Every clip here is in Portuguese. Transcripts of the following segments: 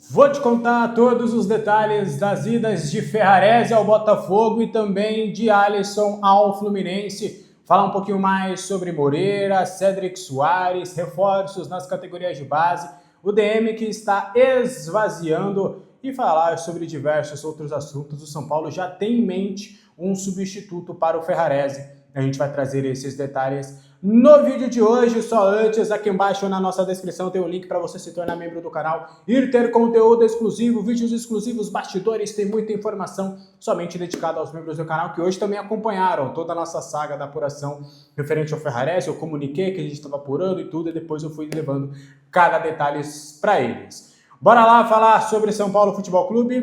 Vou te contar todos os detalhes das idas de Ferrarese ao Botafogo e também de Alisson ao Fluminense. Falar um pouquinho mais sobre Moreira, Cédric Soares, reforços nas categorias de base, o DM que está esvaziando e falar sobre diversos outros assuntos. O São Paulo já tem em mente um substituto para o Ferrarese. A gente vai trazer esses detalhes no vídeo de hoje. Só antes, aqui embaixo na nossa descrição tem o link para você se tornar membro do canal e ter conteúdo exclusivo, vídeos exclusivos, bastidores, tem muita informação somente dedicada aos membros do canal que hoje também acompanharam toda a nossa saga da apuração referente ao Ferrarese. Eu comuniquei que a gente estava apurando e tudo, e depois eu fui levando cada detalhe para eles. Bora lá falar sobre São Paulo Futebol Clube.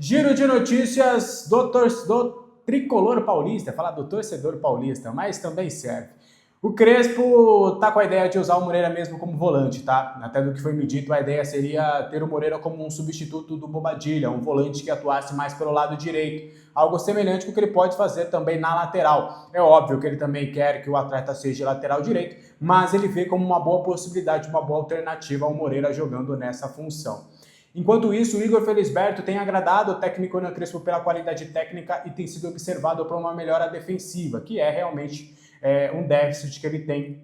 Giro de notícias do tricolor paulista, falar do torcedor paulista, mas também serve. O Crespo tá com a ideia de usar o Moreira mesmo como volante, tá? Até do que foi me dito, a ideia seria ter o Moreira como um substituto do Bobadilla, um volante que atuasse mais pelo lado direito, algo semelhante com o que ele pode fazer também na lateral. É óbvio que ele também quer que o atleta seja lateral direito, mas ele vê como uma boa possibilidade, uma boa alternativa ao Moreira jogando nessa função. Enquanto isso, o Igor Felisberto tem agradado o técnico Hernan Crespo pela qualidade técnica e tem sido observado por uma melhora defensiva, que é realmente um déficit que ele tem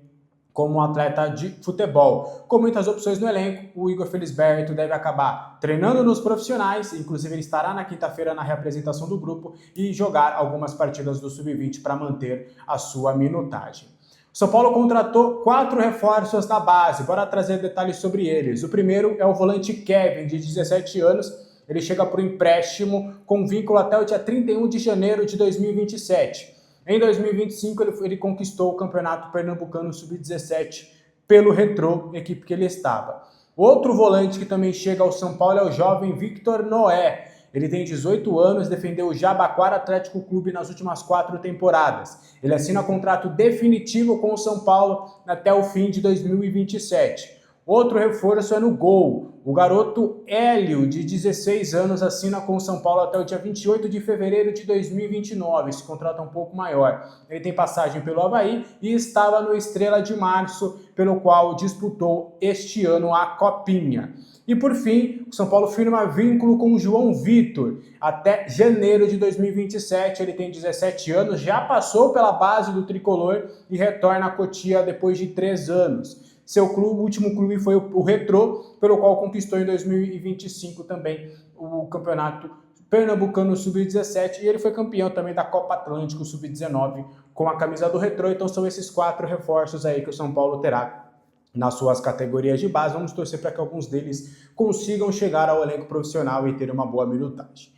como atleta de futebol. Com muitas opções no elenco, o Igor Felisberto deve acabar treinando nos profissionais, inclusive ele estará na quinta-feira na reapresentação do grupo e jogar algumas partidas do Sub-20 para manter a sua minutagem. São Paulo contratou 4 reforços da base, bora trazer detalhes sobre eles. O primeiro é o volante Kevin, de 17 anos, ele chega por empréstimo com vínculo até o dia 31 de janeiro de 2027. Em 2025 ele conquistou o Campeonato Pernambucano Sub-17 pelo Retrô, equipe que ele estava. Outro volante que também chega ao São Paulo é o jovem Victor Noé. Ele tem 18 anos, defendeu o Jabaquara Atlético Clube nas últimas 4 temporadas. Ele assina contrato definitivo com o São Paulo até o fim de 2027. Outro reforço é no gol. O garoto Hélio, de 16 anos, assina com o São Paulo até o dia 28 de fevereiro de 2029. Esse contrato é um pouco maior. Ele tem passagem pelo Avaí e estava no Estrela de Março, pelo qual disputou este ano a Copinha. E por fim, o São Paulo firma vínculo com o João Vitor. Até janeiro de 2027, ele tem 17 anos, já passou pela base do tricolor e retorna a Cotia depois de 3 anos. Seu clube, o último clube foi o Retrô, pelo qual conquistou em 2025 também o Campeonato Pernambucano Sub-17 e ele foi campeão também da Copa Atlântico Sub-19 com a camisa do Retrô. Então são esses 4 reforços aí que o São Paulo terá nas suas categorias de base. Vamos torcer para que alguns deles consigam chegar ao elenco profissional e ter uma boa minutagem.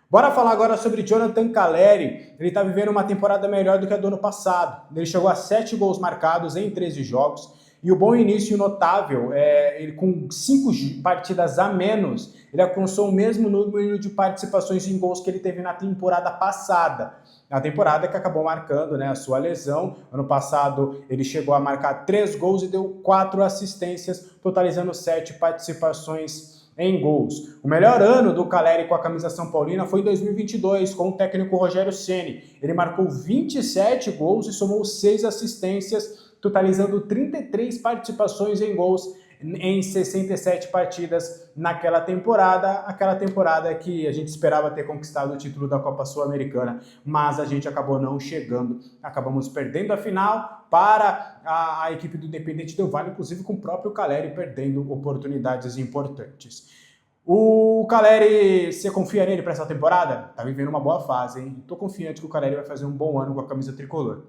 Bora falar agora sobre Jonathan Calleri. Ele está vivendo uma temporada melhor do que a do ano passado. Ele chegou a 7 gols marcados em 13 jogos. E o bom início notável, ele com 5 partidas a menos, ele alcançou o mesmo número de participações em gols que ele teve na temporada passada. Na temporada que acabou marcando, né, a sua lesão. Ano passado ele chegou a marcar 3 gols e deu 4 assistências, totalizando 7 participações em gols. O melhor ano do Calleri com a camisa São Paulina foi em 2022, com o técnico Rogério Ceni. Ele marcou 27 gols e somou 6 assistências, totalizando 33 participações em gols em 67 partidas naquela temporada. Aquela temporada que a gente esperava ter conquistado o título da Copa Sul-Americana, mas a gente acabou não chegando. Acabamos perdendo a final para a equipe do Independente Del Valle, inclusive com o próprio Calleri perdendo oportunidades importantes. O Calleri, você confia nele para essa temporada? Tá vivendo uma boa fase, hein? Tô confiante que o Calleri vai fazer um bom ano com a camisa tricolor.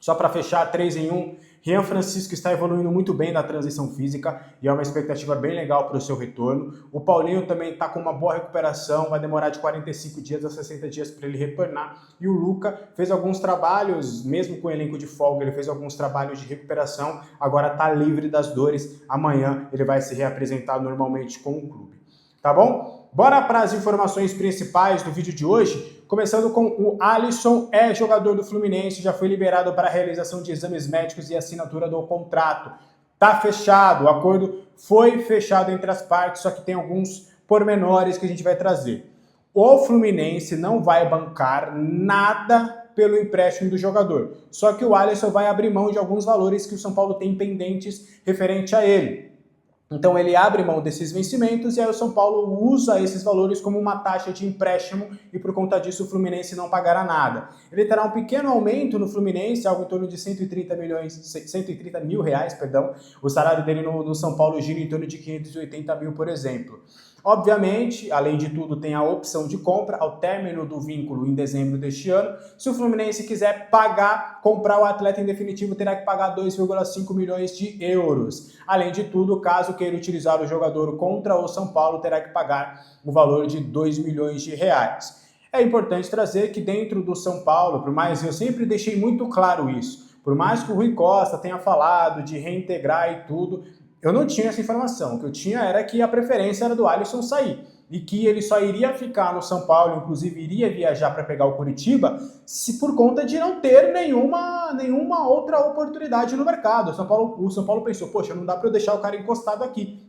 Só para fechar, 3 em 1, Rian Francisco está evoluindo muito bem na transição física e é uma expectativa bem legal para o seu retorno. O Paulinho também está com uma boa recuperação, vai demorar de 45 dias a 60 dias para ele retornar. E o Luca fez alguns trabalhos, mesmo com o elenco de folga, ele fez alguns trabalhos de recuperação, agora está livre das dores. Amanhã ele vai se reapresentar normalmente com o clube. Tá bom? Bora para as informações principais do vídeo de hoje, começando com o Alisson, jogador do Fluminense, já foi liberado para a realização de exames médicos e assinatura do contrato. Tá fechado, o acordo foi fechado entre as partes, só que tem alguns pormenores que a gente vai trazer. o Fluminense não vai bancar nada pelo empréstimo do jogador. Só que o Alisson vai abrir mão de alguns valores que o São Paulo tem pendentes referente a ele. Então ele abre mão desses vencimentos e aí o São Paulo usa esses valores como uma taxa de empréstimo e por conta disso o Fluminense não pagará nada. Ele terá um pequeno aumento no Fluminense, algo em torno de 130 mil reais, perdão. O salário dele no São Paulo gira em torno de 580 mil, por exemplo. Obviamente, além de tudo, tem a opção de compra ao término do vínculo em dezembro deste ano. Se o Fluminense quiser comprar o atleta em definitivo, terá que pagar 2,5 milhões de euros. Além de tudo, caso queira utilizar o jogador contra o São Paulo, terá que pagar o valor de 2 milhões de reais. É importante trazer que dentro do São Paulo, por mais eu sempre deixei muito claro isso, por mais que o Rui Costa tenha falado de reintegrar e tudo, eu não tinha essa informação. O que eu tinha era que a preferência era do Alisson sair e que ele só iria ficar no São Paulo, inclusive iria viajar para pegar o Curitiba, se por conta de não ter nenhuma outra oportunidade no mercado. O São Paulo pensou, poxa, não dá para eu deixar o cara encostado aqui.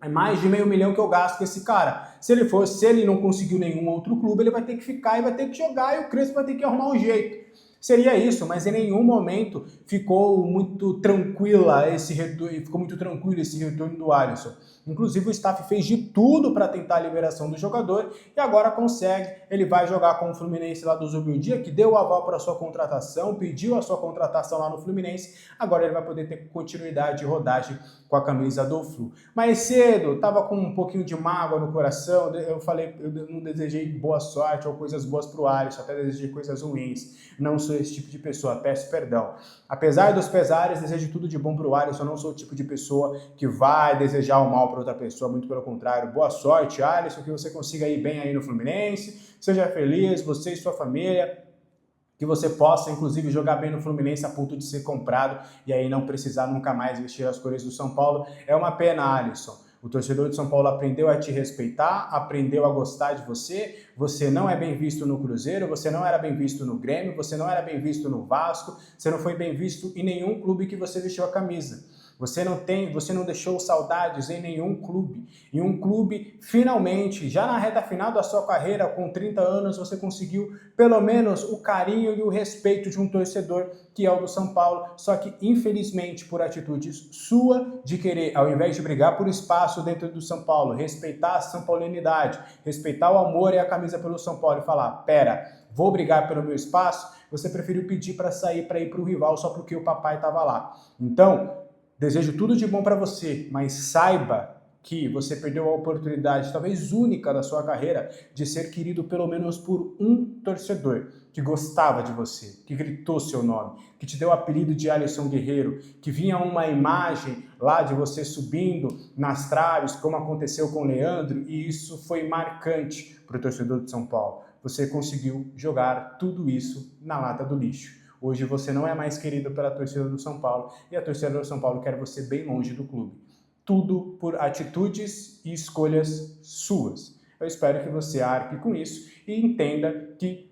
É mais de R$500 mil que eu gasto com esse cara. Se ele não conseguiu nenhum outro clube, ele vai ter que ficar e vai ter que jogar e o Crespo vai ter que arrumar um jeito. Seria isso, mas em nenhum momento ficou muito tranquilo esse retorno do Alisson. Inclusive o staff fez de tudo para tentar a liberação do jogador e agora consegue. Ele vai jogar com o Fluminense lá do Zubeldia, que deu o aval para a sua contratação, pediu a sua contratação lá no Fluminense. Agora ele vai poder ter continuidade de rodagem com a camisa do Flu. Mais cedo, estava com um pouquinho de mágoa no coração, eu não desejei boa sorte ou coisas boas para o Alisson, até desejei coisas ruins. Não sou esse tipo de pessoa, peço perdão. Apesar dos pesares, desejo tudo de bom para o Alisson, não sou o tipo de pessoa que vai desejar o mal para outra pessoa, muito pelo contrário. Boa sorte, Alisson, que você consiga ir bem aí no Fluminense, seja feliz, você e sua família, que você possa, inclusive, jogar bem no Fluminense a ponto de ser comprado e aí não precisar nunca mais vestir as cores do São Paulo. É uma pena, Alisson. O torcedor de São Paulo aprendeu a te respeitar, aprendeu a gostar de você. Você não é bem visto no Cruzeiro, você não era bem visto no Grêmio, você não era bem visto no Vasco, você não foi bem visto em nenhum clube que você vestiu a camisa. Você não deixou saudades em nenhum clube. Em um clube, finalmente, já na reta final da sua carreira, com 30 anos, você conseguiu pelo menos o carinho e o respeito de um torcedor, que é o do São Paulo. Só que, infelizmente, por atitudes sua de querer, ao invés de brigar por espaço dentro do São Paulo, respeitar a São Paulinidade, respeitar o amor e a camisa pelo São Paulo e falar, pera, vou brigar pelo meu espaço, você preferiu pedir para sair para ir para o rival só porque o papai estava lá. Então, desejo tudo de bom para você, mas saiba que você perdeu a oportunidade, talvez única da sua carreira, de ser querido pelo menos por um torcedor que gostava de você, que gritou seu nome, que te deu o apelido de Alisson Guerreiro, que vinha uma imagem lá de você subindo nas traves, como aconteceu com o Leandro, e isso foi marcante para o torcedor de São Paulo. Você conseguiu jogar tudo isso na lata do lixo. Hoje você não é mais querido pela torcida do São Paulo e a torcida do São Paulo quer você bem longe do clube. Tudo por atitudes e escolhas suas. Eu espero que você arque com isso e entenda que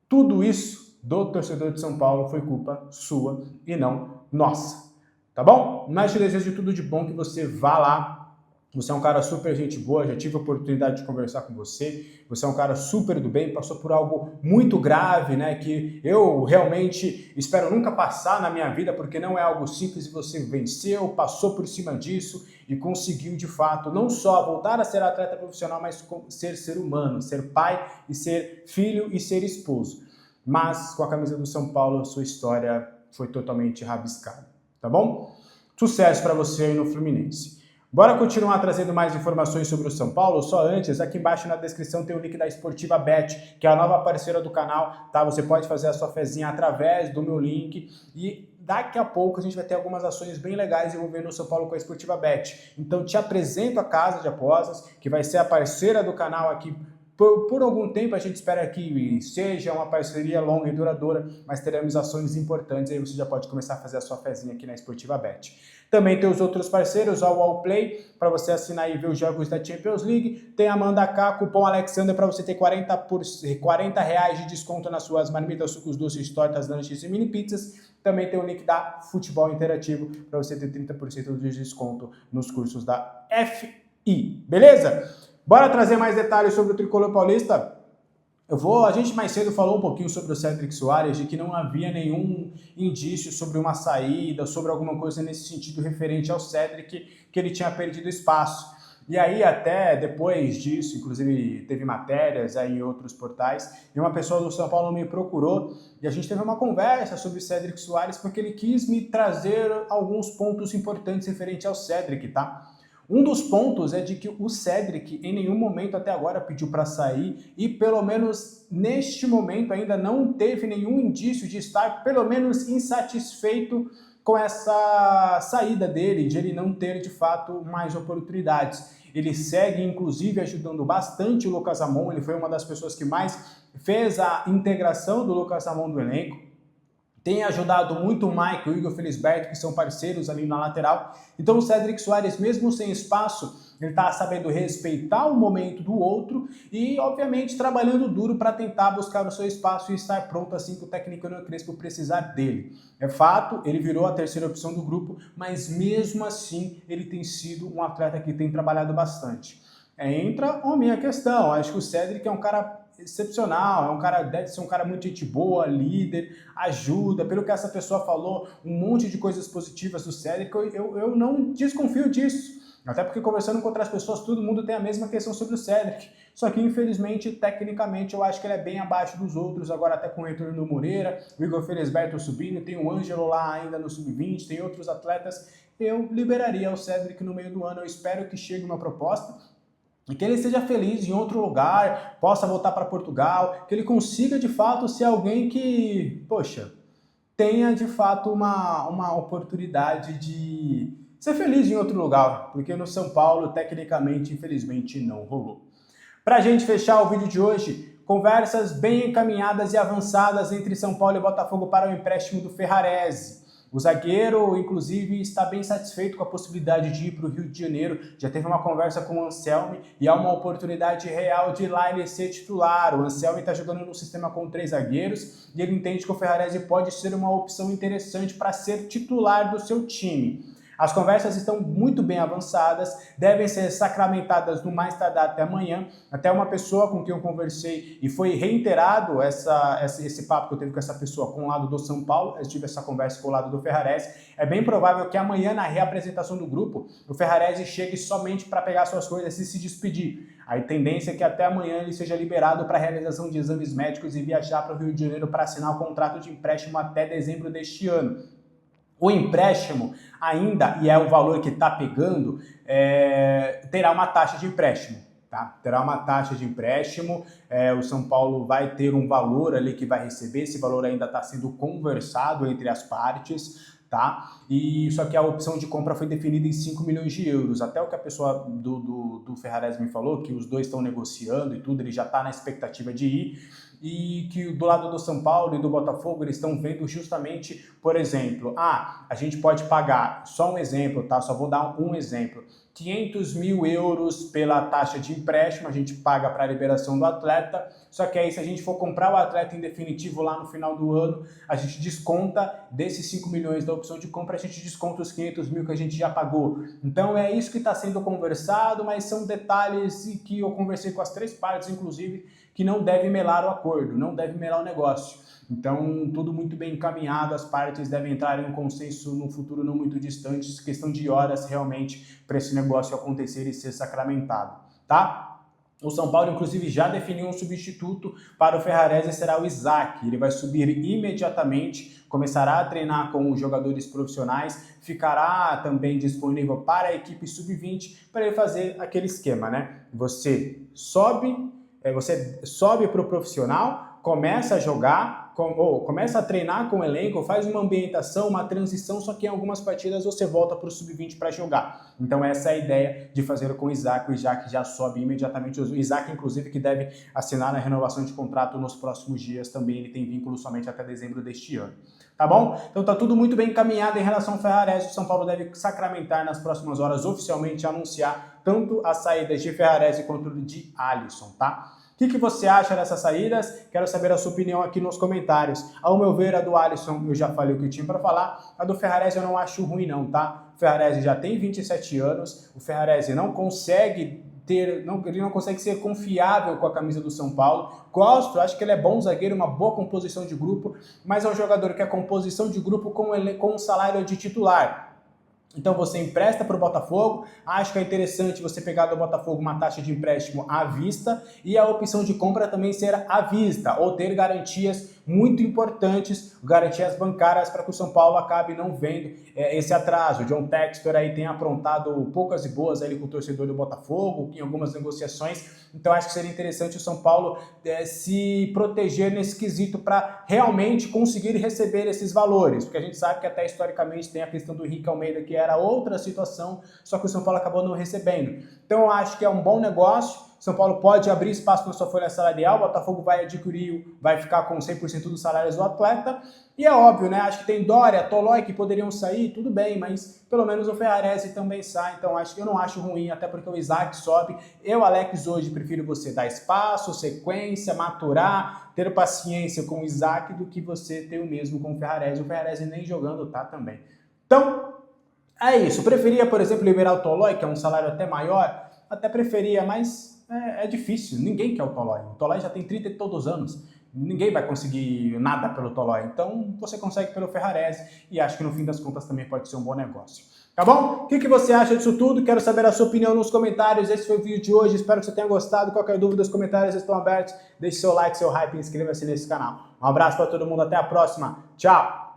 tudo isso do torcedor de São Paulo foi culpa sua e não nossa. Tá bom? Mas te desejo tudo de bom, que você vá lá. Você é um cara super gente boa, já tive a oportunidade de conversar com você. Você é um cara super do bem, passou por algo muito grave, né? Que eu realmente espero nunca passar na minha vida, porque não é algo simples e você venceu, passou por cima disso e conseguiu, de fato, não só voltar a ser atleta profissional, mas ser humano, ser pai e ser filho e ser esposo. Mas com a camisa do São Paulo, a sua história foi totalmente rabiscada, tá bom? Sucesso para você aí no Fluminense. Bora continuar trazendo mais informações sobre o São Paulo? Só antes, aqui embaixo na descrição tem o link da Esportiva Bet, que é a nova parceira do canal, tá? Você pode fazer a sua fezinha através do meu link e daqui a pouco a gente vai ter algumas ações bem legais envolvendo o São Paulo com a Esportiva Bet. Então te apresento a casa de apostas, que vai ser a parceira do canal aqui por algum tempo. A gente espera que seja uma parceria longa e duradoura, mas teremos ações importantes, aí você já pode começar a fazer a sua fezinha aqui na Esportiva Bet. Também tem os outros parceiros, a Wallplay, para você assinar e ver os jogos da Champions League. Tem a Amanda K, cupom Alexander, para você ter R$40 de desconto nas suas marmitas, sucos doces, tortas, lanches e mini pizzas. Também tem o link da Futebol Interativo, para você ter 30% de desconto nos cursos da FI. Beleza? Bora trazer mais detalhes sobre o tricolor paulista? A gente mais cedo falou um pouquinho sobre o Cédric Soares, de que não havia nenhum indício sobre uma saída, sobre alguma coisa nesse sentido referente ao Cédric, que ele tinha perdido espaço. E aí até depois disso, inclusive teve matérias aí em outros portais, e uma pessoa do São Paulo me procurou e a gente teve uma conversa sobre o Cédric Soares porque ele quis me trazer alguns pontos importantes referente ao Cédric, tá? Um dos pontos é de que o Cédric em nenhum momento até agora pediu para sair e pelo menos neste momento ainda não teve nenhum indício de estar pelo menos insatisfeito com essa saída dele, de ele não ter de fato mais oportunidades. Ele segue inclusive ajudando bastante o Lucas Ramon, ele foi uma das pessoas que mais fez a integração do Lucas Ramon do elenco. Tem ajudado muito o Mike e o Igor Felisberto, que são parceiros ali na lateral. Então o Cédric Soares, mesmo sem espaço, ele está sabendo respeitar o momento do outro e, obviamente, trabalhando duro para tentar buscar o seu espaço e estar pronto assim que o técnico Hernan Crespo precisar dele. É fato, ele virou a terceira opção do grupo, mas mesmo assim ele tem sido um atleta que tem trabalhado bastante. Entra a minha questão, acho que o Cédric é um cara excepcional, deve ser um cara muito gente boa, líder, ajuda, pelo que essa pessoa falou, um monte de coisas positivas do Cédric, eu não desconfio disso, até porque conversando com outras pessoas, todo mundo tem a mesma questão sobre o Cédric, só que infelizmente, tecnicamente, eu acho que ele é bem abaixo dos outros, agora até com o retorno do Moreira, o Igor Felisberto subindo, tem o Ângelo lá ainda no sub-20, tem outros atletas, eu liberaria o Cédric no meio do ano, eu espero que chegue uma proposta, e que ele esteja feliz em outro lugar, possa voltar para Portugal, que ele consiga de fato ser alguém que, poxa, tenha de fato uma oportunidade de ser feliz em outro lugar, porque no São Paulo, tecnicamente, infelizmente, não rolou. Para a gente fechar o vídeo de hoje, conversas bem encaminhadas e avançadas entre São Paulo e Botafogo para o empréstimo do Ferrarese. O zagueiro, inclusive, está bem satisfeito com a possibilidade de ir para o Rio de Janeiro. Já teve uma conversa com o Anselmi e há uma oportunidade real de ir lá ele ser titular. O Anselmi está jogando num sistema com 3 zagueiros e ele entende que o Ferrarese pode ser uma opção interessante para ser titular do seu time. As conversas estão muito bem avançadas, devem ser sacramentadas no mais tardar até amanhã. Até uma pessoa com quem eu conversei e foi reiterado esse papo que eu tive com essa pessoa com o lado do São Paulo, eu tive essa conversa com o lado do Ferrarese. É bem provável que amanhã, na reapresentação do grupo, o Ferrarese chegue somente para pegar suas coisas e se despedir. A tendência é que até amanhã ele seja liberado para a realização de exames médicos e viajar para o Rio de Janeiro para assinar o contrato de empréstimo até dezembro deste ano. O empréstimo ainda, e é o valor que está pegando, terá uma taxa de empréstimo. Tá? Terá uma taxa de empréstimo, o São Paulo vai ter um valor ali que vai receber, esse valor ainda está sendo conversado entre as partes, tá? E só que a opção de compra foi definida em 5 milhões de euros. Até o que a pessoa do Ferrarese me falou, que os dois estão negociando e tudo, ele já está na expectativa de ir. E que do lado do São Paulo e do Botafogo eles estão vendo justamente, por exemplo, a gente pode pagar, só um exemplo, tá? Só vou dar um exemplo, 500 mil euros pela taxa de empréstimo, a gente paga para a liberação do atleta, só que aí se a gente for comprar o atleta em definitivo lá no final do ano, a gente desconta desses 5 milhões da opção de compra, a gente desconta os 500 mil que a gente já pagou. Então é isso que está sendo conversado, mas são detalhes que eu conversei com as 3 partes, inclusive, que não deve melar o acordo, não deve melar o negócio. Então, tudo muito bem encaminhado, as partes devem entrar em um consenso no futuro não muito distante, questão de horas realmente para esse negócio acontecer e ser sacramentado, tá? O São Paulo, inclusive, já definiu um substituto para o Ferrarese, será o Isaac. Ele vai subir imediatamente, começará a treinar com os jogadores profissionais, ficará também disponível para a equipe sub-20 para ele fazer aquele esquema, né? Você sobe para o profissional, começa a jogar, começa a treinar com o elenco, faz uma ambientação, uma transição, só que em algumas partidas você volta para o sub-20 para jogar. Então essa é a ideia de fazer com o Isaac já sobe imediatamente. O Isaac, inclusive, que deve assinar a renovação de contrato nos próximos dias, também ele tem vínculo somente até dezembro deste ano. Tá bom? Então tá tudo muito bem encaminhado em relação ao Ferrarese. O São Paulo deve sacramentar nas próximas horas, oficialmente anunciar tanto as saídas de Ferrarese quanto de Alisson, tá? O que você acha dessas saídas? Quero saber a sua opinião aqui nos comentários. Ao meu ver, a do Alisson eu já falei o que eu tinha para falar. A do Ferrarese eu não acho ruim não, tá? O Ferrarese já tem 27 anos, o Ferrarese não consegue ele não consegue ser confiável com a camisa do São Paulo. Gosto, acho que ele é bom zagueiro, uma boa composição de grupo, mas é um jogador que é composição de grupo com um salário de titular. Então você empresta para o Botafogo, acho que é interessante você pegar do Botafogo uma taxa de empréstimo à vista e a opção de compra também ser à vista, ou ter garantias muito importantes, garantias bancárias para que o São Paulo acabe não vendo esse atraso. O John Textor aí tem aprontado poucas e boas ali com o torcedor do Botafogo, em algumas negociações, então acho que seria interessante o São Paulo se proteger nesse quesito para realmente conseguir receber esses valores, porque a gente sabe que até historicamente tem a questão do Henrique Almeida, que era outra situação, só que o São Paulo acabou não recebendo. Então eu acho que é um bom negócio. São Paulo pode abrir espaço na sua folha salarial, o Botafogo vai adquirir, vai ficar com 100% dos salários do atleta, e é óbvio, né? Acho que tem Dória, Tolói que poderiam sair, tudo bem, mas pelo menos o Ferrarese também sai, então eu não acho ruim, até porque o Isaac sobe. Eu, Alex, hoje prefiro você dar espaço, sequência, maturar, ter paciência com o Isaac do que você ter o mesmo com o Ferrarese nem jogando tá também. Então, é isso. Preferia, por exemplo, liberar o Tolói, que é um salário até maior, até preferia, mas é difícil, ninguém quer o Tolói. O Tolói já tem 30 e todos os anos, ninguém vai conseguir nada pelo Tolói. Então você consegue pelo Ferrarese e acho que no fim das contas também pode ser um bom negócio. Tá bom? O que você acha disso tudo? Quero saber a sua opinião nos comentários. Esse foi o vídeo de hoje, espero que você tenha gostado. Qualquer dúvida, os comentários estão abertos. Deixe seu like, seu hype e inscreva-se nesse canal. Um abraço para todo mundo, até a próxima. Tchau!